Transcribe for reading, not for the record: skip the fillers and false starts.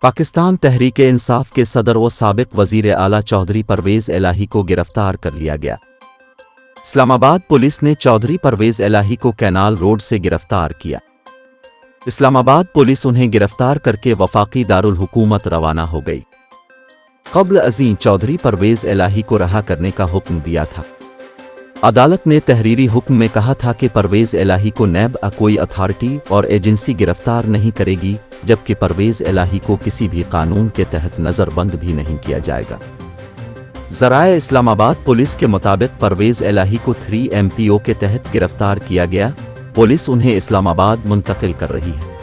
पाकिस्तान तहरीक-ए-इंसाफ के सदर व साबिक वज़ीर आला चौधरी परवेज़ इलाही को गिरफ्तार कर लिया गया। इस्लामाबाद पुलिस ने चौधरी परवेज़ इलाही को कैनाल रोड से गिरफ्तार किया। इस्लामाबाद पुलिस उन्हें गिरफ्तार करके वफाकी दारुल हुकूमत रवाना हो गई। क़ब्ल अज़ीं चौधरी परवेज़ इलाही को रहा करने का हुक्म दिया था। अदालत ने तहरीरी हुक्म में कहा था कि परवेज़ इलाही को नैब कोई अथॉरिटी और एजेंसी गिरफ्तार नहीं करेगी, जबकि परवेज़ इलाही को किसी भी कानून के तहत नज़रबंद भी नहीं किया जाएगा। ज़राए इस्लामाबाद पुलिस के मुताबिक परवेज़ इलाही को 3 MPO के तहत गिरफ्तार किया गया। पुलिस उन्हें इस्लामाबाद मुंतकिल कर रही है।